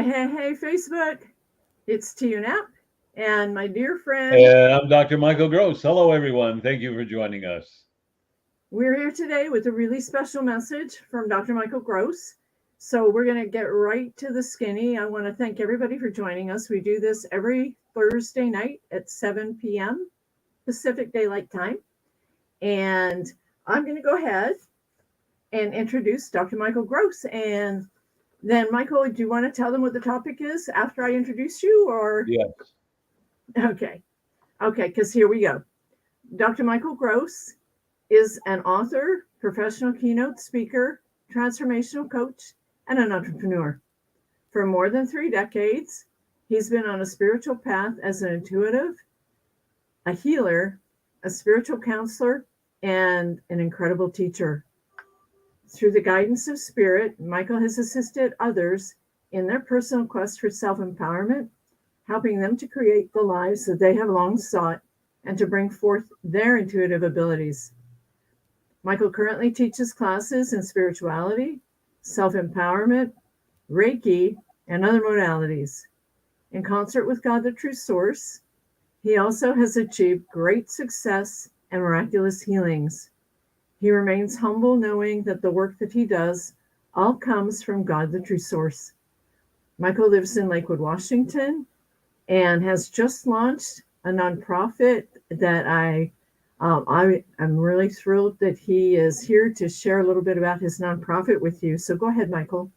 Hey, Facebook. It's TUNAP and my dear friend. And I'm Dr. Michael Gross. Hello, everyone. Thank you for joining us. We're here today with a really special message from Dr. Michael Gross. So we're going to get right to the skinny. I want to thank everybody for joining us. We do this every Thursday night at 7 p.m. Pacific Daylight Time. And I'm going to go ahead and introduce Dr. Michael Gross. And then, Michael, do you want to tell them what the topic is after I introduce you? Or Yes. Okay. Okay, because here we go. Dr. Michael Gross is an author, professional keynote speaker, transformational coach, and an entrepreneur. For more than 3 decades, he's been on a spiritual path as an intuitive, a healer, a spiritual counselor, and an incredible teacher. Through the guidance of spirit, Michael has assisted others in their personal quest for self empowerment, helping them to create the lives that they have long sought and to bring forth their intuitive abilities. Michael currently teaches classes in spirituality, self empowerment, Reiki, and other modalities. In concert with God, the True Source, he also has achieved great success and miraculous healings. He remains humble, knowing that the work that he does all comes from God, the True Source. Michael lives in Lakewood, Washington, and has just launched a nonprofit that I'm really thrilled that he is here to share a little bit about his nonprofit with you. So go ahead, Michael.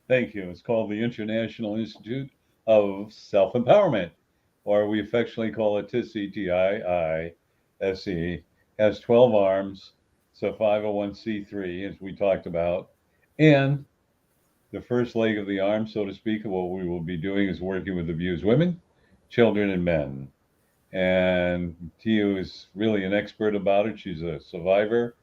Thank you. It's called the International Institute of Self Empowerment, or we affectionately call it TISE, TIISE. Has 12 arms. It's a 501c3, as we talked about. And the first leg of the arm, so to speak, of what we will be doing is working with abused women, children, and men. And Tia is really an expert about it. She's a survivor,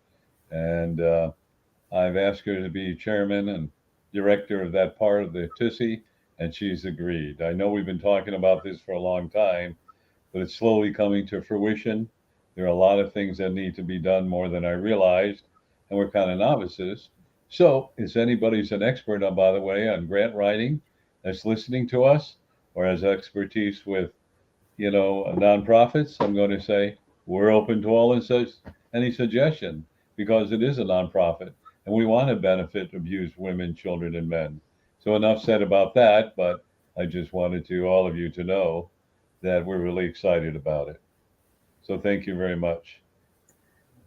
and I've asked her to be chairman and director of that part of the TISI, and she's agreed. I know we've been talking about this for a long time, but it's slowly coming to fruition. There are a lot of things that need to be done more than I realized, and we're kind of novices. So, if anybody's an expert, on, by the way, on grant writing that's listening to us or has expertise with nonprofits, I'm going to say we're open to all any suggestion because it is a nonprofit and we want to benefit abused women, children, and men. So enough said about that, but I just wanted all of you to know that we're really excited about it. So thank you very much.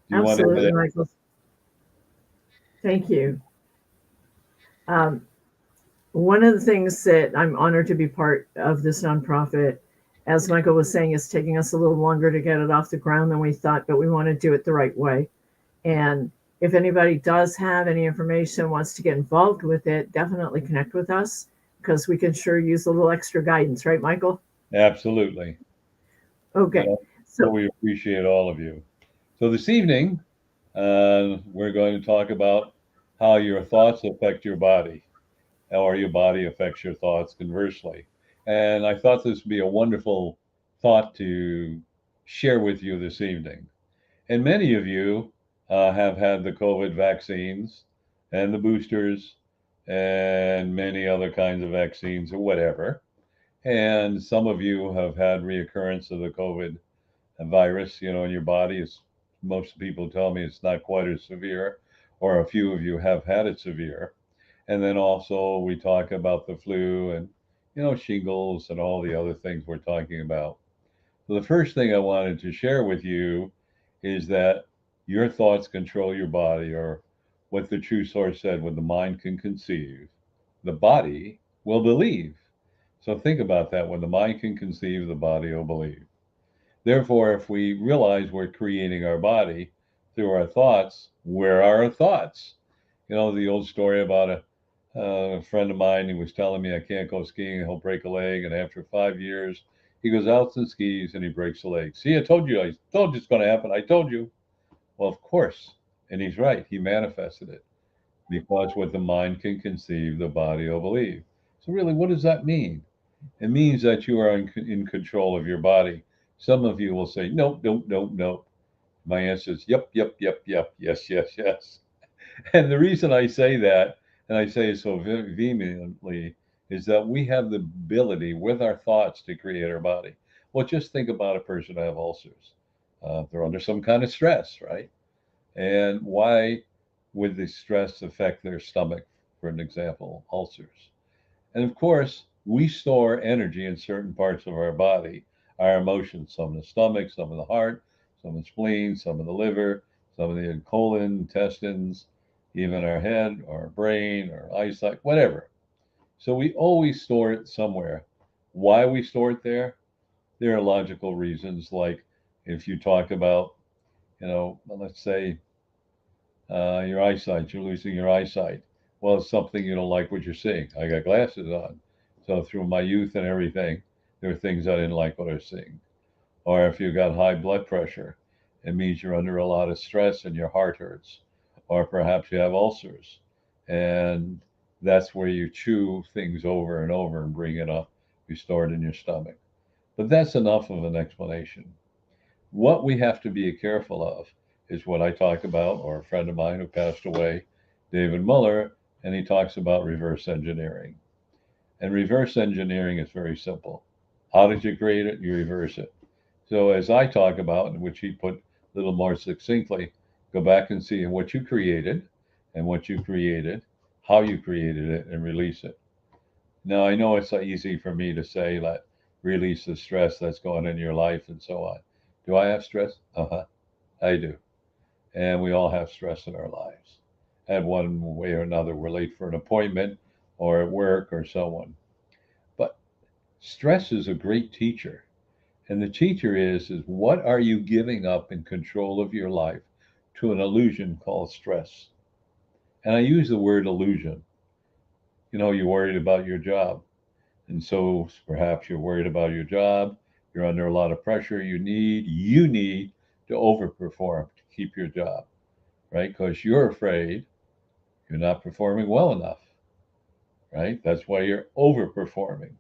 Do you want Absolutely, to? Michael. Thank you. Um, One of the things that I'm honored to be part of this nonprofit, as Michael was saying, is taking us a little longer to get it off the ground than we thought, but we want to do it the right way. And if anybody does have any information, wants to get involved with it, definitely connect with us because we can sure use a little extra guidance, right, Michael? Absolutely. Okay. So So, we appreciate all of you. So this evening, we're going to talk about how your thoughts affect your body, or your body affects your thoughts conversely. And I thought this would be a wonderful thought to share with you this evening. And many of you have had the COVID vaccines and the boosters and many other kinds of vaccines or whatever. And some of you have had reoccurrence of the COVID virus, in your body. Most people tell me it's not quite as severe, or a few of you have had it severe. And then also we talk about the flu and shingles and all the other things we're talking about. So the first thing I wanted to share with you is that your thoughts control your body, or what the true source said: when the mind can conceive, the body will believe. So think about that. When the mind can conceive, the body will believe. Therefore, if we realize we're creating our body through our thoughts, where are our thoughts? The old story about a friend of mine. He was telling me, I can't go skiing, he'll break a leg. And after 5 years, he goes out and skis and he breaks a leg. See, I told you it's going to happen. I told you. Well, of course. And he's right. He manifested it because what the mind can conceive, the body will believe. So, really, what does that mean? It means that you are in control of your body. Some of you will say, nope, nope, nope, nope. My answer is, yep, yep, yep, yep, yes, yes, yes. And the reason I say that, and I say it so vehemently, is that we have the ability with our thoughts to create our body. Well, just think about a person who have ulcers. They're under some kind of stress, right? And why would the stress affect their stomach, for an example, ulcers? And of course, we store energy in certain parts of our body, our emotions, some in the stomach, some in the heart, some in the spleen, some in the liver, some in the colon, intestines, even our head, our brain, our eyesight, whatever. So we always store it somewhere. Why we store it there? There are logical reasons, like if you talk about, let's say your eyesight, you're losing your eyesight. Well, it's something you don't like what you're seeing. I got glasses on. So through my youth and everything, there were things I didn't like what I was seeing. Or if you got high blood pressure, it means you're under a lot of stress and your heart hurts. Or perhaps you have ulcers. And that's where you chew things over and over and bring it up. You store it in your stomach. But that's enough of an explanation. What we have to be careful of is what I talk about, or a friend of mine who passed away, David Muller, and he talks about reverse engineering. And reverse engineering is very simple. How did you create it? You reverse it. So as I talk about, which he put a little more succinctly, go back and see what you created and what you created, how you created it, and release it. Now, I know it's easy for me to say that release the stress that's going in your life and so on. Do I have stress? I do. And we all have stress in our lives. And one way or another, we're late for an appointment or at work or so on. But stress is a great teacher. And the teacher is what are you giving up in control of your life to an illusion called stress? And I use the word illusion. You're worried about your job. And so perhaps you're worried about your job. You're under a lot of pressure. You need to overperform to keep your job, right? Because you're afraid you're not performing well enough, right? That's why you're overperforming.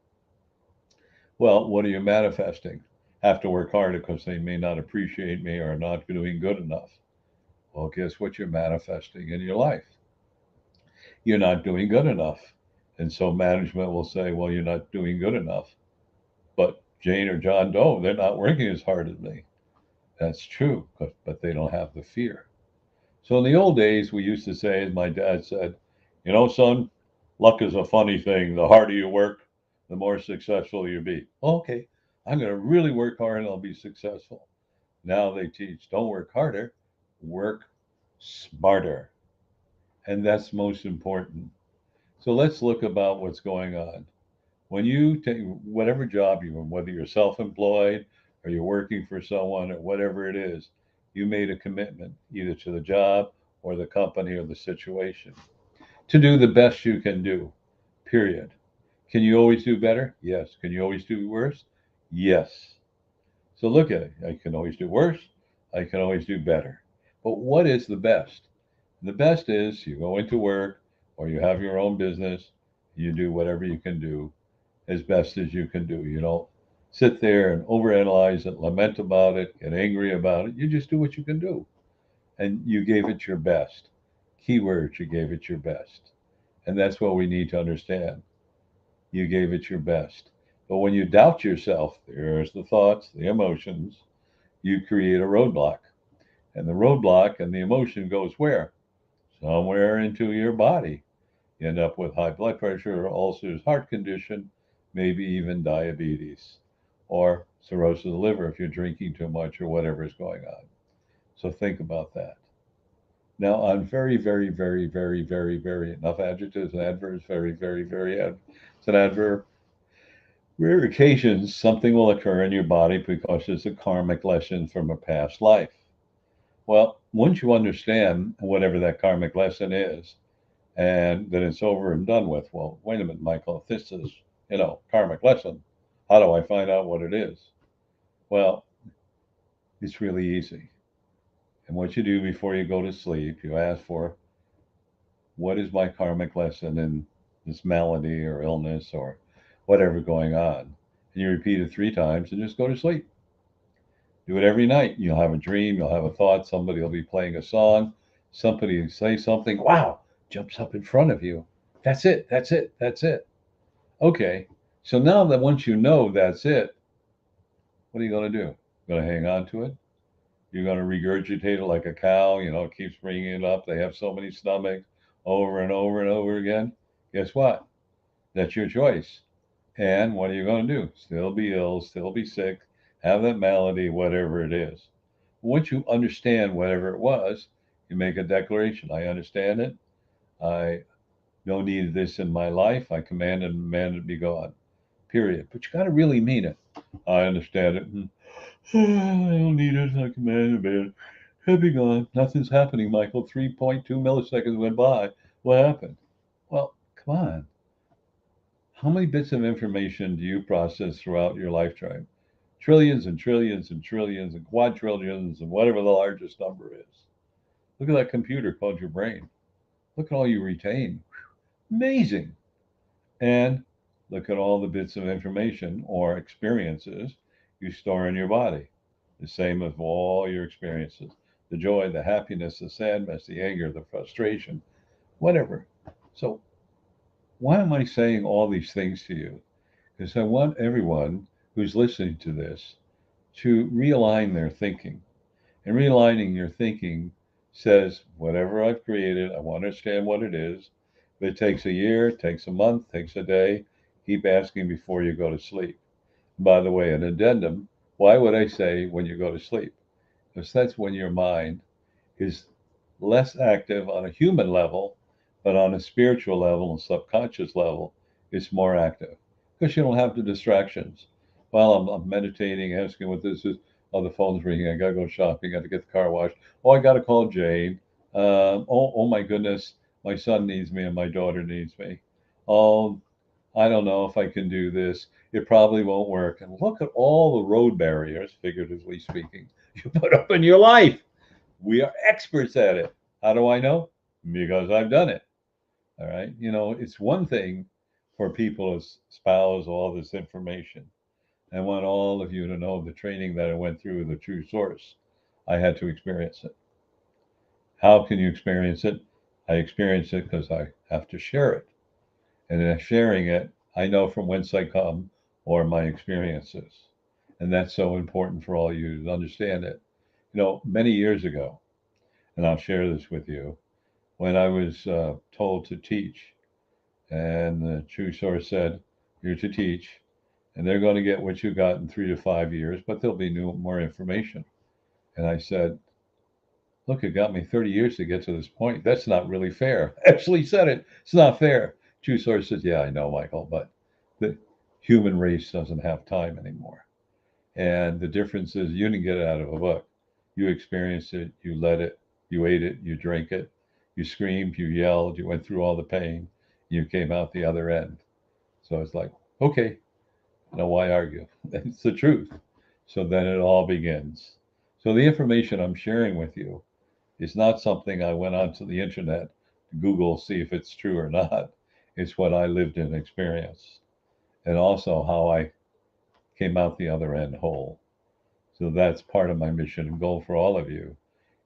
Well, what are you manifesting? Have to work harder because they may not appreciate me or not doing good enough. Well, guess what you're manifesting in your life? You're not doing good enough. And so management will say, well, you're not doing good enough. But Jane or John Doe, they're not working as hard as me. That's true, but they don't have the fear. So in the old days, we used to say, as my dad said, son, luck is a funny thing. The harder you work, the more successful you be. Okay, I'm going to really work hard and I'll be successful. Now they teach, don't work harder, work smarter. And that's most important. So let's look about what's going on. When you take whatever job you're in, whether you're self-employed or you're working for someone or whatever it is, you made a commitment either to the job or the company or the situation to do the best you can do, period. Can you always do better? Yes. Can you always do worse? Yes. So look at it. I can always do worse. I can always do better. But what is the best? The best is you go into work or you have your own business, you do whatever you can do as best as you can do. You don't sit there and overanalyze it, lament about it, get angry about it. You just do what you can do. And you gave it your best. Keyword, you gave it your best. And that's what we need to understand. You gave it your best. But when you doubt yourself, there's the thoughts, the emotions, you create a roadblock. And the roadblock and the emotion goes where? Somewhere into your body. You end up with high blood pressure, ulcers, heart condition, maybe even diabetes, or cirrhosis of the liver if you're drinking too much or whatever is going on. So think about that. Now, on very, very, very, very, very, very, enough adjectives and adverbs, very, very, very, it's an adverb. Rare occasions, something will occur in your body because it's a karmic lesson from a past life. Well, once you understand whatever that karmic lesson is, and then it's over and done with. Well, wait a minute, Michael, if this is, karmic lesson, how do I find out what it is? Well, it's really easy. And what you do before you go to sleep, you ask for, what is my karmic lesson in this malady or illness or whatever going on? And you repeat it 3 times and just go to sleep. Do it every night. You'll have a dream, you'll have a thought, somebody will be playing a song, somebody will say something, wow, jumps up in front of you. That's it, that's it, that's it. Okay, so now that once you know that's it, what are you going to do? Going to hang on to it? You're going to regurgitate it like a cow, it keeps bringing it up. They have so many stomachs over and over and over again. Guess what? That's your choice. And what are you going to do? Still be ill, still be sick, have that malady, whatever it is. Once you understand whatever it was, you make a declaration. I understand it. I don't need this in my life. I command and demand it be gone. Period. But you got to really mean it. I understand it. I don't need it. I command it. It'll be gone. Nothing's happening, Michael. 3.2 milliseconds went by. What happened? Well, come on. How many bits of information do you process throughout your lifetime? Trillions and trillions and trillions and quadrillions and whatever the largest number is. Look at that computer called your brain. Look at all you retain. Amazing. And look at all the bits of information or experiences you store in your body. The same of all your experiences, the joy, the happiness, the sadness, the anger, the frustration, whatever. So, why am I saying all these things to you? Because I want everyone who's listening to this to realign their thinking. And realigning your thinking says, whatever I've created, I want to understand what it is. If it takes a year, takes a month, takes a day, keep asking before you go to sleep. By the way, an addendum, why would I say when you go to sleep? Because that's when your mind is less active on a human level, but on a spiritual level and subconscious level, it's more active because you don't have the distractions. While I'm meditating, asking what this is, oh, the phone's ringing. I got to go shopping. I got to get the car washed. Oh, I got to call Jane. Oh my goodness, my son needs me and my daughter needs me. Oh, I don't know if I can do this. It probably won't work. And look at all the road barriers, figuratively speaking, you put up in your life. We are experts at it. How do I know? Because I've done it. All right. It's one thing for people to espouse all this information. I want all of you to know the training that I went through with the true source. I had to experience it. How can you experience it? I experience it because I have to share it. And in sharing it, I know from whence I come or my experiences. And that's so important for all you to understand it. Many years ago, and I'll share this with you, when I was told to teach, and the true source said, "You're to teach, and they're going to get what you got in 3 to 5 years, but there'll be more information." And I said, "Look, it got me 30 years to get to this point. That's not really fair." Actually said it. It's not fair. True source says, "Yeah, I know, Michael, but the human race doesn't have time anymore. And the difference is you didn't get it out of a book. You experienced it, you let it, you ate it, you drank it, you screamed, you yelled, you went through all the pain, you came out the other end." So it's like, okay, why argue? It's the truth. So then it all begins. So the information I'm sharing with you is not something I went onto the internet to Google, see if it's true or not. It's what I lived and experienced, and also how I came out the other end whole. So that's part of my mission and goal for all of you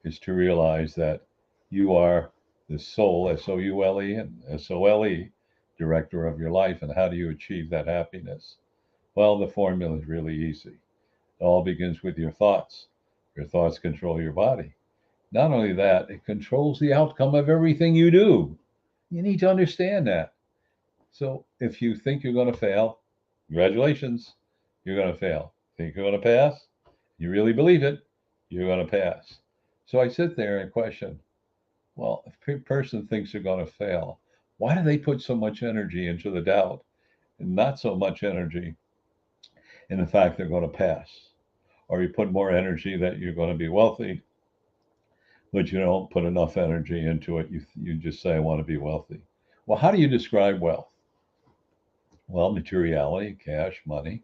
is to realize that you are the soul, SOULE and SOLE, director of your life. And how do you achieve that happiness? Well, the formula is really easy. It all begins with your thoughts. Your thoughts control your body. Not only that, it controls the outcome of everything you do. You need to understand that. So if you think you're going to fail, congratulations, you're going to fail. Think you're going to pass? You really believe it, you're going to pass. So I sit there and question, well, if a person thinks they're going to fail, why do they put so much energy into the doubt and not so much energy in the fact they're going to pass? Or you put more energy that you're going to be wealthy, but you don't put enough energy into it. You just say, I want to be wealthy. Well, how do you describe wealth? Well, materiality, cash, money.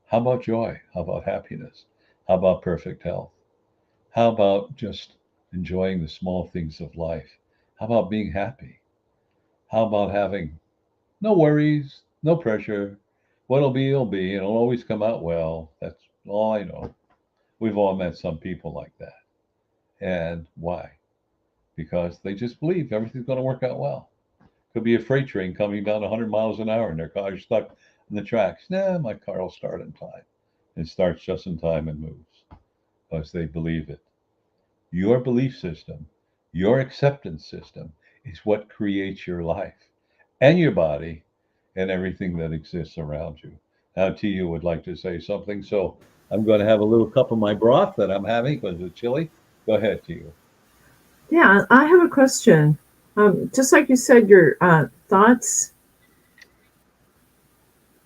How about joy? How about happiness? How about perfect health? How about just enjoying the small things of life? How about being happy? How about having no worries, no pressure? What'll be, it'll be, and it'll always come out well. That's all I know. We've all met some people like that. And why? Because they just believe everything's going to work out well. Could be a freight train coming down 100 miles an hour and their car's stuck in the tracks. Nah, my car will start in time. It starts just in time and moves because they believe it. Your belief system, your acceptance system is what creates your life and your body and everything that exists around you. Now, Tia would like to say something, so I'm going to have a little cup of my broth that I'm having because it's chilly. Go ahead, Tia. Yeah, I have a question. Just like you said, your thoughts,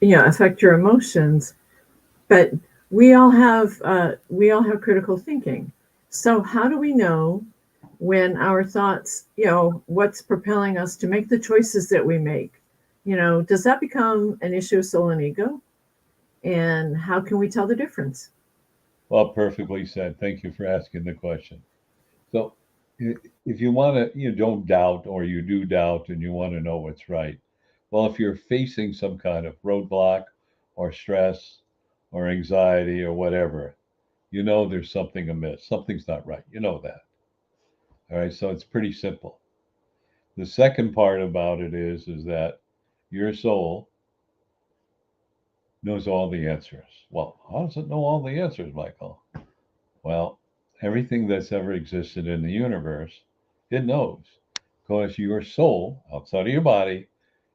affect your emotions, but we all have critical thinking. So how do we know when our thoughts, what's propelling us to make the choices that we make? Does that become an issue of soul and ego? And how can we tell the difference? Well, perfectly said. Thank you for asking the question. So, if you want to, don't doubt, or you do doubt and you want to know what's right. Well, if you're facing some kind of roadblock or stress or anxiety or whatever, there's something amiss. Something's not right. You know that. All right. So it's pretty simple. The second part about it is that your soul knows all the answers. Well, how does it know all the answers, Michael? Well, everything that's ever existed in the universe, it knows. Because your soul, outside of your body,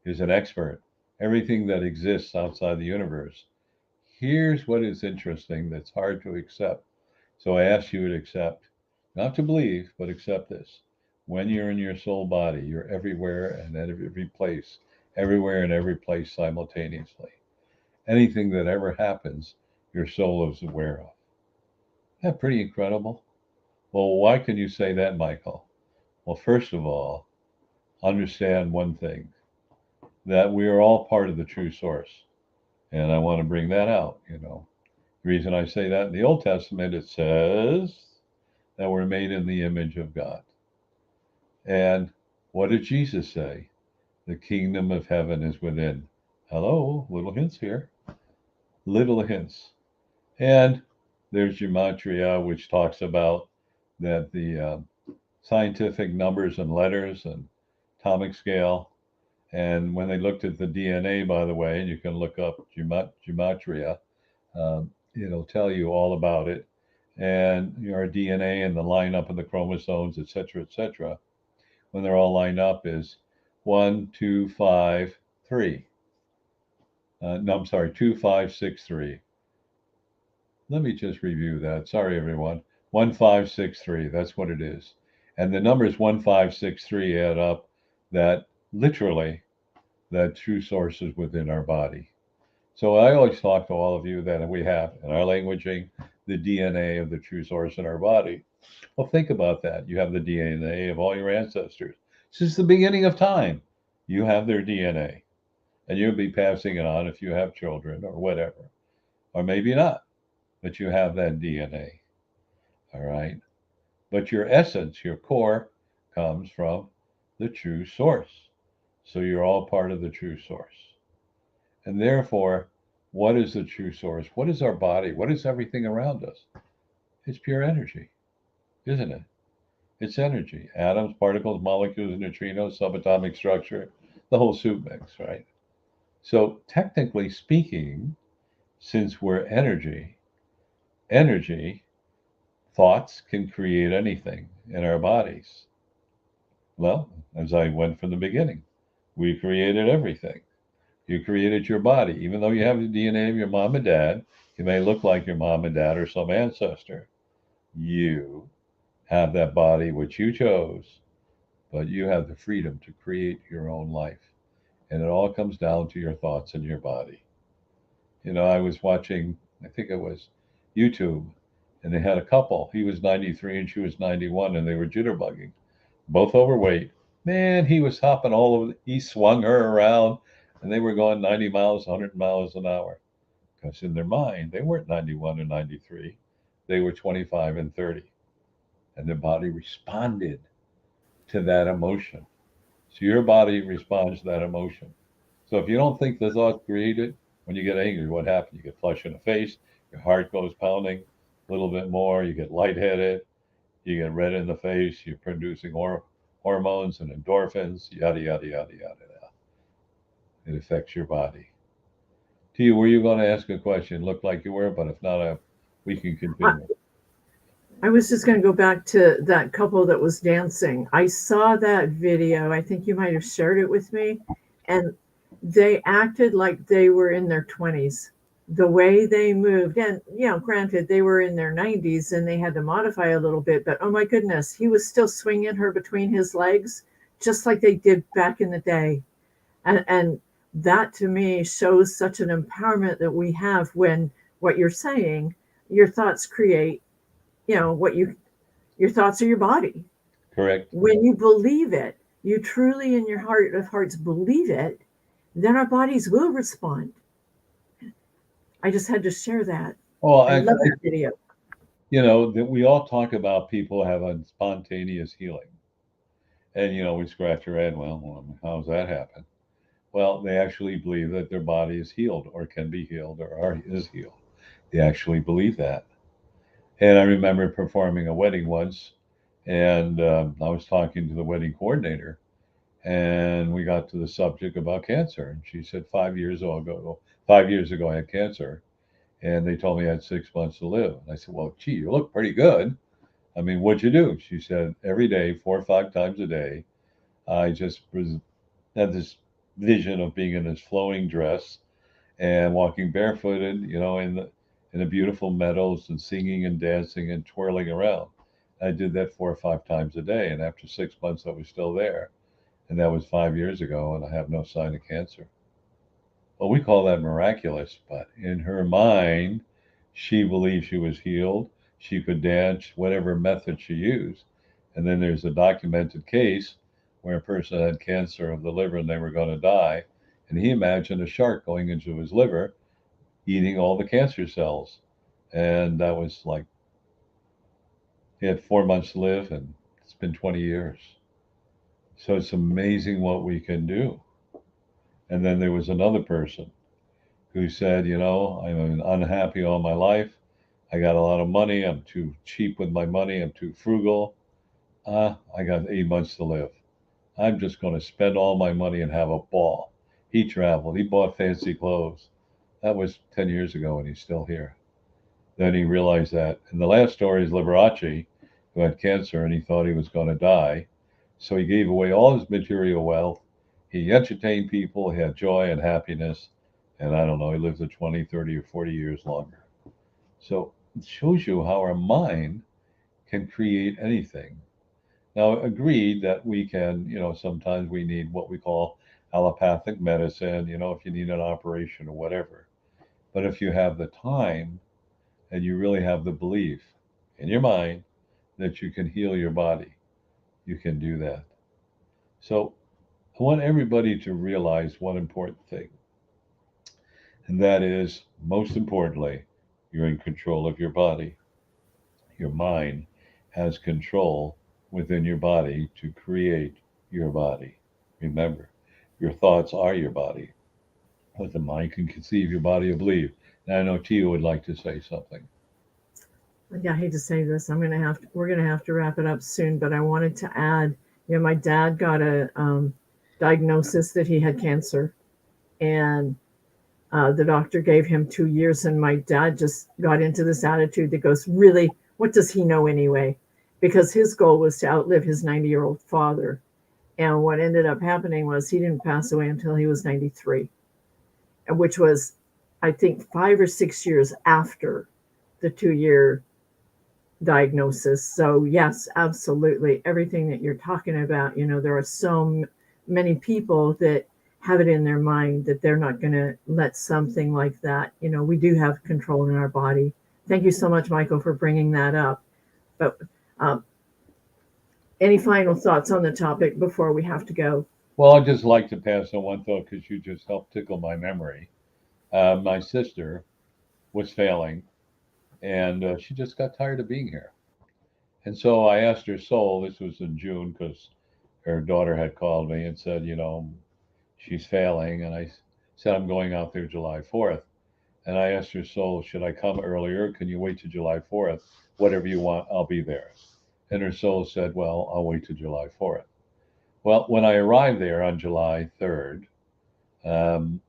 is an expert. Everything that exists outside the universe. Here's what is interesting that's hard to accept. So I ask you to accept, not to believe, but accept this. When you're in your soul body, you're everywhere and at every place, everywhere and every place simultaneously. Anything that ever happens, your soul is aware of. Isn't that pretty incredible? Well, why can you say that, Michael? Well, first of all, understand one thing, that we are all part of the true source. And I want to bring that out. The reason I say that in the Old Testament, it says that we're made in the image of God. And what did Jesus say? The kingdom of heaven is within. Hello, little hints here. Little hints. And there's gematria, which talks about that the scientific numbers and letters and atomic scale. And when they looked at the DNA, by the way, and you can look up gematria, it'll tell you all about it. And our DNA and the lineup of the chromosomes, et cetera, when they're all lined up is 1, 2, 5, 3. No, I'm sorry, 2, 5, 6, 3. Let me just review that. Sorry, everyone. 1, 5, 6, 3. That's what it is. And the numbers 1, 5, 6, 3 add up that literally that true source is within our body. So I always talk to all of you that we have in our languaging the DNA of the true source in our body. Well, think about that. You have the DNA of all your ancestors. Since the beginning of time, you have their DNA. And you'll be passing it on if you have children or whatever. Or maybe not, but you have that DNA. All right. But your essence, your core, comes from the true source. So you're all part of the true source. And therefore, what is the true source? What is our body? What is everything around us? It's pure energy, isn't it? It's energy. Atoms, particles, molecules, neutrinos, subatomic structure, the whole soup mix, right? So technically speaking, since we're energy, thoughts can create anything in our bodies. Well, as I went from the beginning, we created everything. You created your body. Even though you have the DNA of your mom and dad, you may look like your mom and dad or some ancestor. You have that body which you chose, but you have the freedom to create your own life. And it all comes down to your thoughts and your body. I was watching, I think it was YouTube, and they had a couple. He was 93 and she was 91, and they were jitterbugging, both overweight. Man, he was hopping all over. He swung her around, and they were going 90 miles, 100 miles an hour. Because in their mind, they weren't 91 and 93. They were 25 and 30. And their body responded to that emotion. So your body responds to that emotion. So if you don't think the thought created, when you get angry, what happens? You get flushed in the face, your heart goes pounding a little bit more, you get lightheaded, you get red in the face, you're producing hormones and endorphins, yada, yada, yada, yada. It affects your body. Tia, were you going to ask a question? Looked like you were, but if not, we can I, continue. I was just going to go back to that couple that was dancing. I saw that video. I think you might have shared it with me. And they acted like they were in their 20s. The way they moved, and granted, they were in their 90s and they had to modify a little bit, but oh my goodness, he was still swinging her between his legs, just like they did back in the day. And that to me shows such an empowerment that we have when what you're saying, your thoughts create, what your thoughts are your body. Correct. When you believe it, you truly in your heart of hearts believe it, then our bodies will respond. I just had to share that. Oh, I love that video. that we all talk about people having spontaneous healing. And, we scratch our head, well, how's that happen? Well, they actually believe that their body is healed or can be healed is healed. They actually believe that. And I remember performing a wedding once, and I was talking to the wedding coordinator, and we got to the subject about cancer. And she said, 5 years ago, I had cancer, and they told me I had 6 months to live. And I said, well, gee, you look pretty good. I mean, what'd you do? She said, every day, 4 or 5 times a day, I just had this vision of being in this flowing dress and walking barefooted, in the beautiful meadows and singing and dancing and twirling around. I did that 4 or 5 times a day, and after 6 months, I was still there, and that was 5 years ago, and I have no sign of cancer. Well, we call that miraculous, but in her mind, she believed she was healed. She could dance, whatever method she used. And then there's a documented case where a person had cancer of the liver and they were going to die. And he imagined a shark going into his liver, eating all the cancer cells. And that was like, he had 4 months to live, and it's been 20 years. So it's amazing what we can do. And then there was another person who said, I'm unhappy all my life. I got a lot of money. I'm too cheap with my money. I'm too frugal. I got 8 months to live. I'm just going to spend all my money and have a ball. He traveled. He bought fancy clothes. That was 10 years ago, and he's still here. Then he realized that. And the last story is Liberace, who had cancer, and he thought he was going to die. So he gave away all his material wealth. He entertained people. He had joy and happiness. And I don't know, he lived to 20, 30, or 40 years longer. So it shows you how our mind can create anything. Now, agreed that we can, sometimes we need what we call allopathic medicine, if you need an operation or whatever. But if you have the time and you really have the belief in your mind that you can heal your body, you can do that. So I want everybody to realize one important thing. And that is, most importantly, you're in control of your body. Your mind has control within your body to create your body. Remember, your thoughts are your body. What the mind can conceive, your body will believe. Now I know Tia would like to say something. Yeah, I hate to say this. We're gonna have to wrap it up soon, but I wanted to add, my dad got a diagnosis that he had cancer, and the doctor gave him 2 years, and my dad just got into this attitude that goes, really, what does he know anyway? Because his goal was to outlive his 90-year-old father. And what ended up happening was he didn't pass away until he was 93, which was, I think, 5 or 6 years after the 2 year diagnosis. So, yes, absolutely. Everything that you're talking about, there are so many people that have it in their mind that they're not going to let something like that. We do have control in our body. Thank you so much, Michael, for bringing that up. But any final thoughts on the topic before we have to go? Well, I'd just like to pass on one thought because you just helped tickle my memory. My sister was failing, and she just got tired of being here. And so I asked her soul, this was in June, because her daughter had called me and said, she's failing. And I said, I'm going out there July 4th. And I asked her soul, should I come earlier? Can you wait till July 4th? Whatever you want, I'll be there. And her soul said, well, I'll wait till July 4th. Well, when I arrived there on July 3rd, um,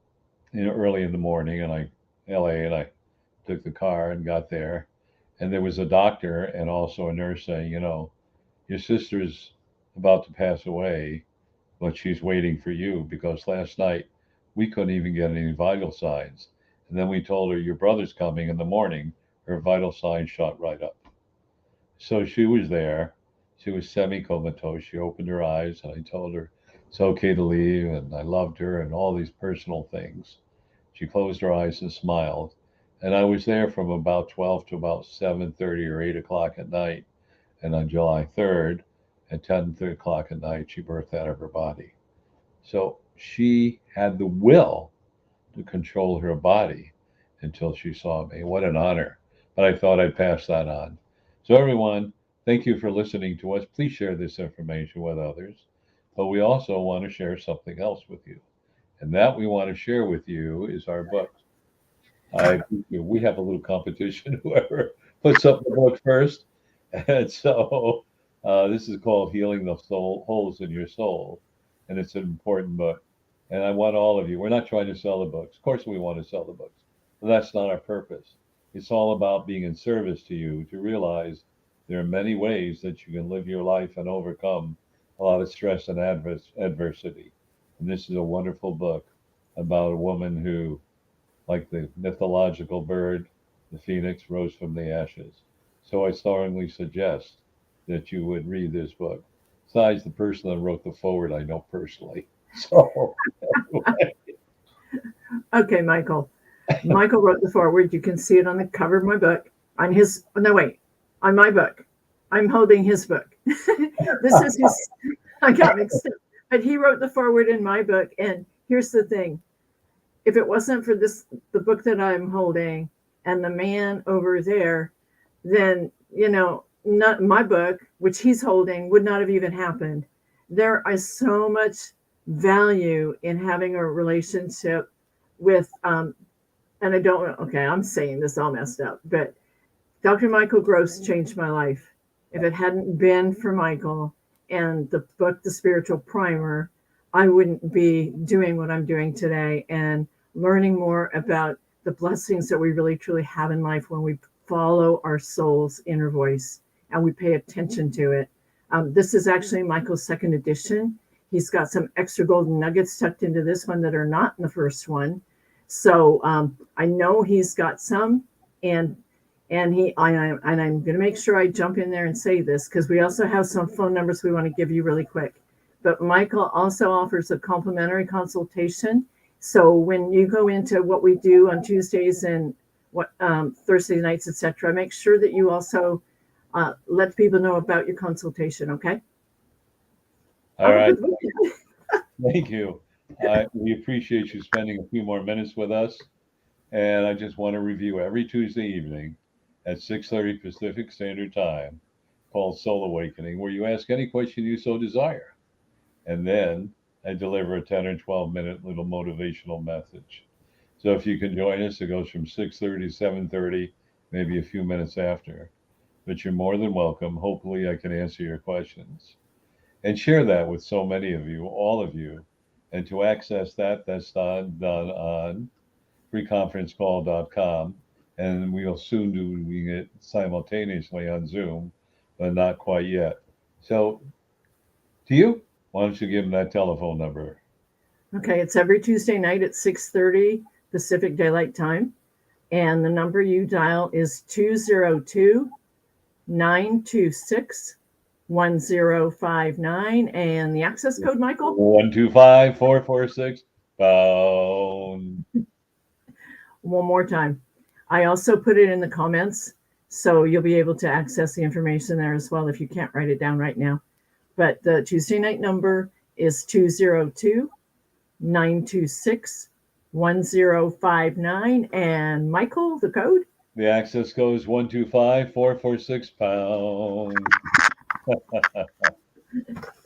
early in the morning, LA, and I took the car and got there, and there was a doctor and also a nurse saying, your sister's about to pass away, but she's waiting for you because last night we couldn't even get any vital signs. And then we told her, your brother's coming in the morning. Her vital signs shot right up. So she was there. She was semi comatose. She opened her eyes, and I told her it's okay to leave, and I loved her, and all these personal things. She closed her eyes and smiled. And I was there from about 12 to about 7:30 or 8 o'clock at night. And on July 3rd, at 10 o'clock at night, she birthed out of her body. So she had the will to control her body until she saw me. What an honor. But I thought I'd pass that on. So, everyone, thank you for listening to us. Please share this information with others. But we also want to share something else with you. And that we want to share with you is our books. We have a little competition, whoever puts up the book first. And so this is called Healing the Soul, Holes in Your Soul. And it's an important book. And I want all of you, we're not trying to sell the books. Of course, we want to sell the books, but that's not our purpose. It's all about being in service to you to realize there are many ways that you can live your life and overcome a lot of stress and adversity. And this is a wonderful book about a woman who, like the mythological bird, the phoenix, rose from the ashes. So I strongly suggest that you would read this book. Besides, the person that wrote the foreword, I know personally. So, Okay, Michael. Michael wrote the foreword. You can see it on the cover of my book. On my book. I'm holding his book. This is his. I got mixed up. But he wrote the foreword in my book. And here's the thing: if it wasn't for the book that I'm holding, and the man over there, then not my book, which he's holding, would not have even happened. There is so much value in having a relationship with and I don't okay, I'm saying this all messed up, but Dr. Michael Gross changed my life. If it hadn't been for Michael and the book The Spiritual Primer, I wouldn't be doing what I'm doing today and learning more about the blessings that we really truly have in life when we follow our soul's inner voice and we pay attention to it. This is actually Michael's second edition. He's got some extra golden nuggets tucked into this one that are not in the first one. So I know he's got some, and I'm going to make sure I jump in there and say this because we also have some phone numbers we want to give you really quick. But Michael also offers a complimentary consultation. So when you go into what we do on Tuesdays and Thursday nights, etc., make sure that you also let people know about your consultation. Okay. all right. Thank you. We appreciate you spending a few more minutes with us. And I just want to review every Tuesday evening at 6:30 Pacific Standard Time, called Soul Awakening, where you ask any question you so desire. And then I deliver a 10 or 12-minute little motivational message. So if you can join us, it goes from 6:30 to 7:30, maybe a few minutes after. But you're more than welcome. Hopefully I can answer your questions. And share that with so many of you, all of you. And to access that, that's done on freeconferencecall.com. And we'll soon do it simultaneously on Zoom, but not quite yet. So, to you, why don't you give them that telephone number? Okay, it's every Tuesday night at 6:30 Pacific Daylight Time. And the number you dial is 202-926-1059. And the access code, Michael? 125-446 pound. One more time. I also put it in the comments, so you'll be able to access the information there as well if you can't write it down right now. But the Tuesday night number is 202-926-1059. And Michael, the code? The access code is 125-446 pound.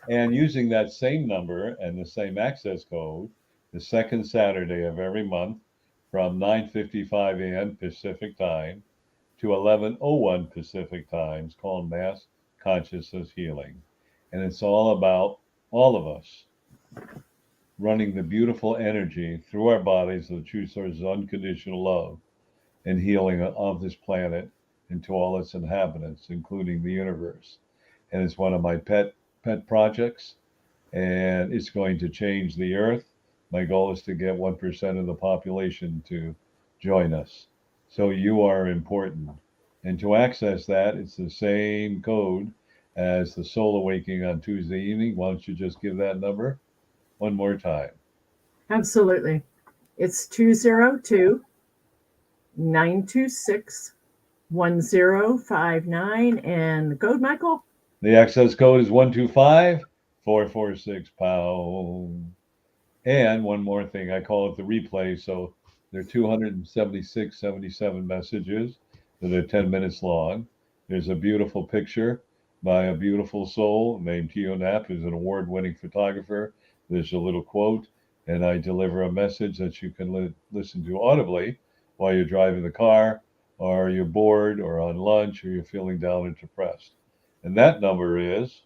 And using that same number and the same access code, the second Saturday of every month from 9:55 a.m. Pacific time to 11:01 Pacific time is called Mass Consciousness Healing. And it's all about all of us, running the beautiful energy through our bodies of the true source of unconditional love and healing of this planet and to all its inhabitants, including the universe. And it's one of my pet projects, and it's going to change the earth. My goal is to get 1% of the population to join us. So you are important. And to access that, it's the same code as the Soul Awakening on Tuesday evening. Why don't you just give that number one more time? Absolutely. It's 202 926 1059. And the code, Michael? The access code is 125 446 pound. And one more thing, I call it the replay. So there are 276, 77 messages that are 10 minutes long. There's a beautiful picture by a beautiful soul named Tio Knapp, who's an award-winning photographer. There's a little quote, and I deliver a message that you can listen to audibly while you're driving the car, or you're bored, or on lunch, or you're feeling down and depressed. And that number is?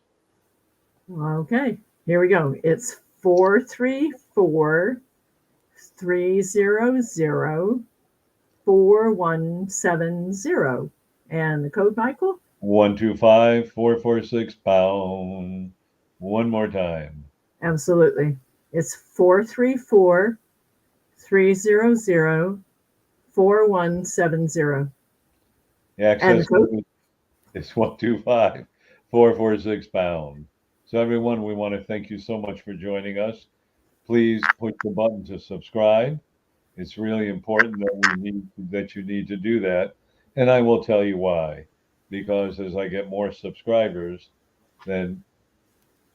Okay, here we go. It's 434 300 4170. And the code, Michael? 125 446 pound. One more time. Absolutely. It's 434 300 4170. The access code is 125 446 pound. So everyone, we want to thank you so much for joining us. Please push the button to subscribe. It's really important that you need to do that. And I will tell you why. Because as I get more subscribers, then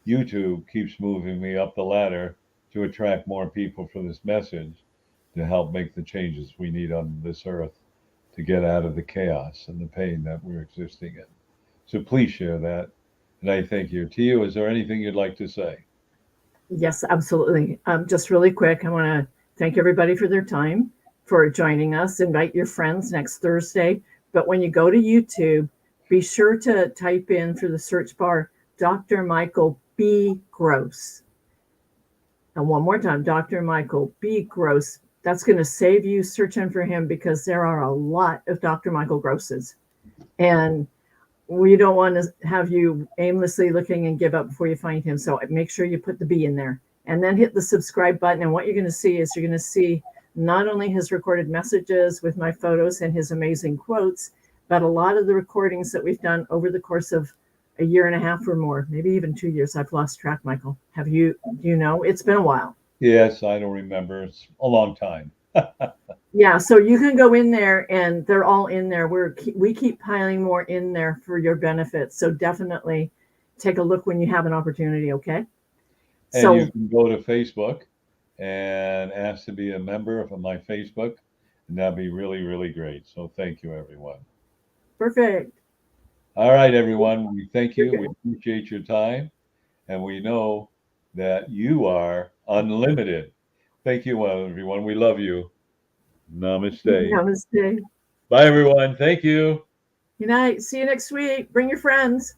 YouTube keeps moving me up the ladder to attract more people for this message to help make the changes we need on this earth to get out of the chaos and the pain that we're existing in. So please share that. And I thank you. Tio, is there anything you'd like to say? Yes, absolutely. Just really quick, I want to thank everybody for their time, for joining us. Invite your friends next Thursday. But when you go to YouTube, be sure to type in through the search bar, Dr. Michael B. Gross. And one more time, Dr. Michael B. Gross. That's going to save you searching for him, because there are a lot of Dr. Michael Grosses. And we don't want to have you aimlessly looking and give up before you find him. So make sure you put the B in there and then hit the subscribe button. And what you're going to see is you're going to see not only his recorded messages with my photos and his amazing quotes, but a lot of the recordings that we've done over the course of a year and a half or more, maybe even 2 years. I've lost track, Michael. Do you know? It's been a while. Yes, I don't remember. It's a long time. Yeah, so you can go in there and they're all in there. We keep piling more in there for your benefit. So definitely take a look when you have an opportunity, okay? And So you can go to Facebook and ask to be a member of my Facebook, and that'd be really, really great. So thank you, everyone. perfect. All right, everyone. We thank you. Okay. We appreciate your time, and we know that you are unlimited. Thank you, everyone. We love you. Namaste. Namaste. Bye, everyone. Thank you. Good night. See you next week. Bring your friends.